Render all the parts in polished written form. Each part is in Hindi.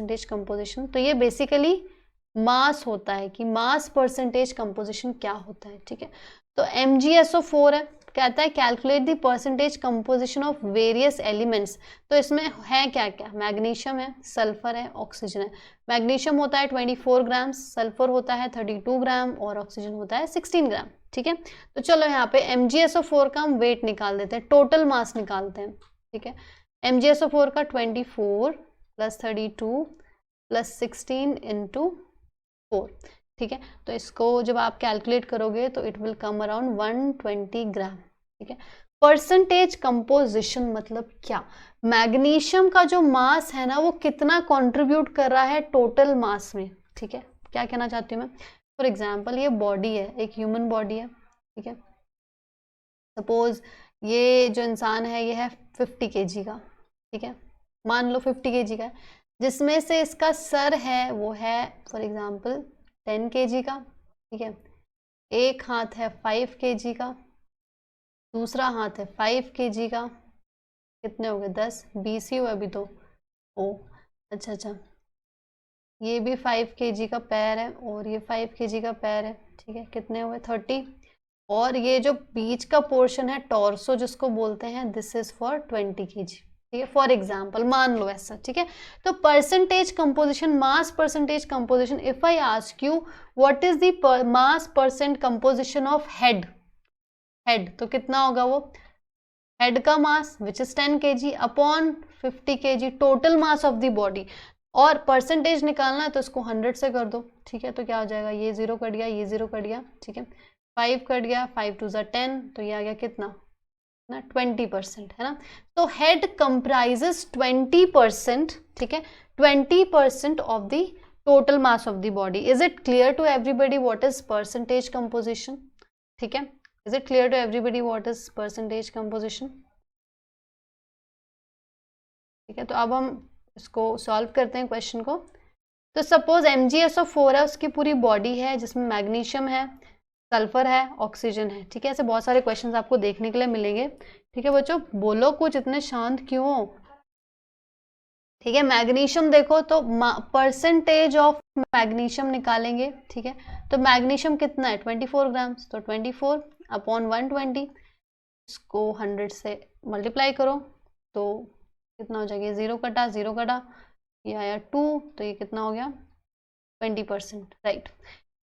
Percentage composition. तो ये बेसिकली मास होता है कि मास परसेंटेज कंपोजिशन क्या होता है, ठीक है। तो MgSO4 है, कहता है calculate the percentage composition of various elements. तो इसमें है क्या क्या, मैग्नीशियम है, सल्फर है, ऑक्सीजन है। मैग्नीशियम होता है 24 ग्राम, सल्फर होता है 32 ग्राम और ऑक्सीजन होता है 16 ग्राम, ठीक है। तो चलो यहाँ पे MgSO4 का हम वेट निकाल देते हैं, टोटल मास निकालते हैं, ठीक है। MgSO4 का 24 + 32 + 16 × 4, ठीक है। तो इसको जब आप कैलकुलेट करोगे तो इट विल कम अराउंड 120 ग्राम, ठीक है। परसेंटेज कंपोजिशन मतलब क्या, मैग्नीशियम का जो मास है ना वो कितना कंट्रीब्यूट कर रहा है टोटल मास में, ठीक है। क्या कहना चाहती हूँ मैं, फॉर एग्जांपल ये बॉडी है, एक ह्यूमन बॉडी है, ठीक है। सपोज ये जो इंसान है ये है 50 kg का, ठीक है, मान लो 50 kg का, जिसमें से इसका सर है वो है फॉर एग्जांपल 10 kg का, ठीक है। एक हाथ है 5 kg का, दूसरा हाथ है 5 kg का, कितने हो गए 10, 20 ही हुआ अभी तो। ओ अच्छा, ये भी 5 kg का पैर है और ये 5 kg का पैर है, ठीक है, कितने हुए 30। और ये जो बीच का पोर्शन है टॉर्सो जिसको बोलते हैं, दिस इज फॉर 20 kg, ठीक है, फॉर एग्जाम्पल मान लो ऐसा, ठीक है। तो percentage composition, mass percentage composition, if I ask you what is the mass percent composition of head, head तो कितना होगा वो, हेड का mass which is 10 kg upon 50 kg total mass of the body, और परसेंटेज निकालना है तो इसको 100 से कर दो, ठीक है। तो क्या हो जाएगा, ये 0 कट गया, ये 0 कट गया, ठीक है, 5 कट गया, 5 2 10, तो ये आ गया कितना ना 20%, है ना। तो हेड कंप्राइजेस 20%, ठीक है, 20% of the total mass of the body. Is it clear to everybody what is percentage composition, ठीक है। Is it clear to everybody what is percentage composition, ठीक है। तो अब हम इसको सॉल्व करते हैं क्वेश्चन को। तो सपोज MgSO4 है, उसकी पूरी बॉडी है जिसमें मैग्नीशियम है, सल्फर है, ऑक्सीजन है, ठीक है। ऐसे बहुत सारे क्वेश्चंस आपको देखने के लिए मिलेंगे, ठीक है बच्चों। बोलो कुछ, इतने शांत क्यों हो, ठीक है। मैग्नीशियम देखो तो परसेंटेज ऑफ मैग्नीशियम निकालेंगे, ठीक है। तो मैग्नीशियम कितना है 24 ग्राम, तो 24 अपॉन 120, इसको 100 से मल्टीप्लाई करो तो कितना हो जाएगा, 0 कटा 0 कटा, ये आया 2, तो ये कितना हो गया 20%, राइट।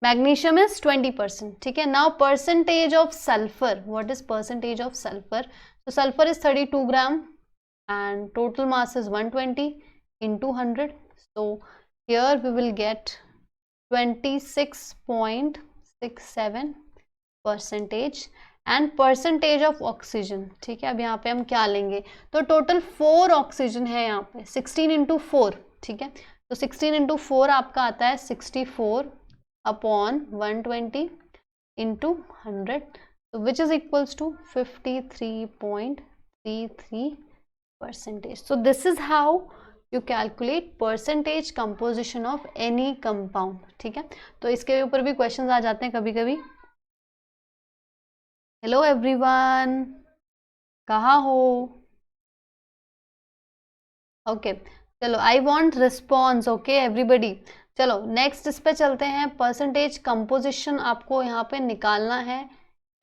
मैग्नीशियम इज 20%, ठीक है। Now percentage of sulphur, what is percentage of sulphur, तो sulphur is 32 gram and total mass is 120 into 100, so here we will get 26.67 percentage and percentage of oxygen, ठीक है। अब यहाँ पे हम क्या लेंगे, तो टोटल 4 ऑक्सीजन है यहाँ पे, 16 into 4, ठीक है। तो 16 into 4 आपका आता है 64 अपॉन 120 into 100, तो which is equals to 53.33 percentage. So this is how you calculate percentage composition of any compound, ठीक है। तो इसके ऊपर भी क्वेश्चंस आ जाते हैं कभी कभी। हेलो एवरीवन, कहाँ हो, ओके चलो, I want response, okay everybody. चलो नेक्स्ट इस पे चलते हैं। परसेंटेज कंपोजिशन आपको यहाँ पे निकालना है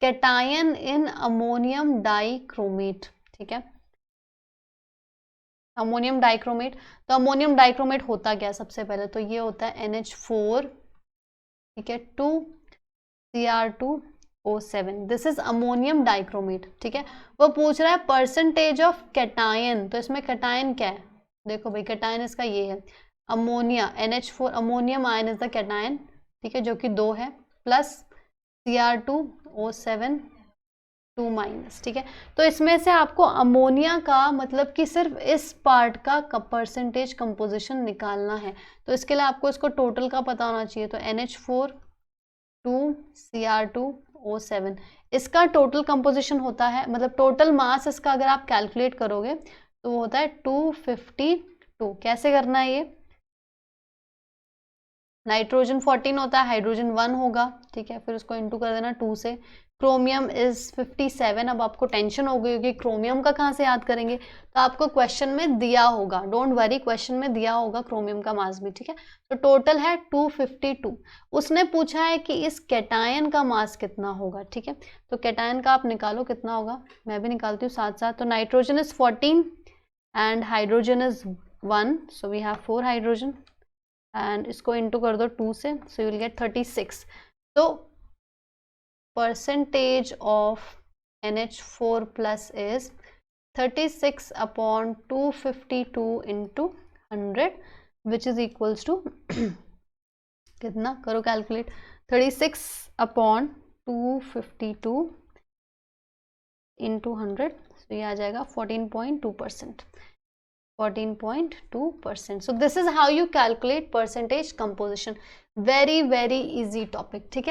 कैटायन इन अमोनियम डाइक्रोमेट, ठीक है, अमोनियम डाइक्रोमेट। तो अमोनियम डाइक्रोमेट होता क्या है, सबसे पहले तो ये होता है NH4, ठीक है, 2Cr2O7, this is ammonium dichromate, ठीक है। वो पूछ रहा है परसेंटेज ऑफ कैटायन, तो इसमें कैटायन क्या है, देखो भाई कैटायन इसका ये है ammonia, NH4 ammonium ion is the cation, ठीक है, जो कि 2 है, प्लस Cr2O7 2-, ठीक है। तो इसमें से आपको अमोनिया का मतलब कि सिर्फ इस पार्ट का परसेंटेज कंपोजिशन निकालना है। तो इसके लिए आपको इसको टोटल का पता होना चाहिए। तो NH4 2Cr2O7 इसका टोटल कंपोजिशन होता है, मतलब टोटल मास इसका अगर आप कैलकुलेट करोगे तो वो होता है 252। कैसे करना है ये, नाइट्रोजन 14 होता है, हाइड्रोजन 1 होगा, ठीक है, फिर उसको इंटू कर देना 2 से, क्रोमियम इज 57। अब आपको टेंशन हो गई होगी क्रोमियम का कहाँ से याद करेंगे, तो आपको क्वेश्चन में दिया होगा, डोंट वरी, क्वेश्चन में दिया होगा क्रोमियम का मास भी, ठीक है। तो टोटल है 252। उसने पूछा है कि इस कैटायन का मास कितना होगा, ठीक है। तो कैटायन का आप निकालो कितना होगा, मैं भी निकालती हूँ साथ साथ। तो nitrogen is 14 and hydrogen is 1, so we have 4 hydrogen and इसको इंटू कर दो 2 से, सो यू विल गेट 36। तो percentage of NH4 plus is 36 upon 252 into 100 which is equals to कितना, करो कैलकुलेट, 36 upon 252 into 100, so ये आ जाएगा 14.2%, 14.2%. So this is how you calculate percentage composition. Very easy topic, ठीक है।